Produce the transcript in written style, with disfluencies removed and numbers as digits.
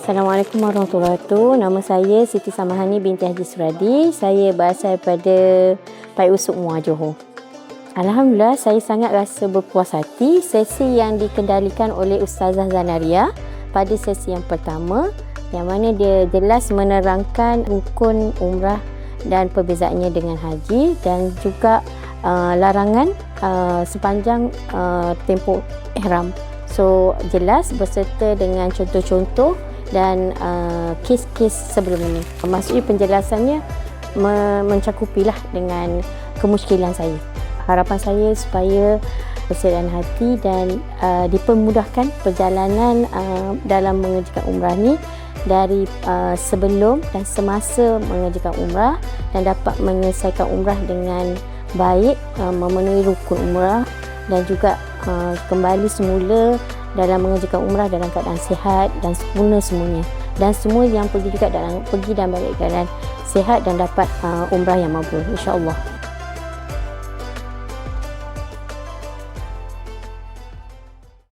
Assalamualaikum warahmatullahi wabarakatuh. Nama saya Siti Samahani binti Haji Suradi. Saya berasal daripada Paik Usuk Muar, Johor. Alhamdulillah, saya sangat rasa berpuas hati sesi yang dikendalikan oleh Ustazah Zanaria pada sesi yang pertama, yang mana dia jelas menerangkan rukun umrah dan perbezaannya dengan haji dan juga larangan sepanjang tempoh ihram. So, jelas berserta dengan contoh-contoh dan kes-kes sebelum ini. Maksudnya penjelasannya mencakupilah dengan kemusykilan saya. Harapan saya supaya bersediaan hati dan dipermudahkan perjalanan dalam mengerjakan umrah ni dari sebelum dan semasa mengerjakan umrah dan dapat menyelesaikan umrah dengan baik, memenuhi rukun umrah dan juga kembali semula dalam mengerjakan umrah dalam keadaan sihat dan sempurna semuanya, dan semua yang pergi juga pergi dan balik keadaan sihat dan dapat umrah yang mabrur, insya-Allah.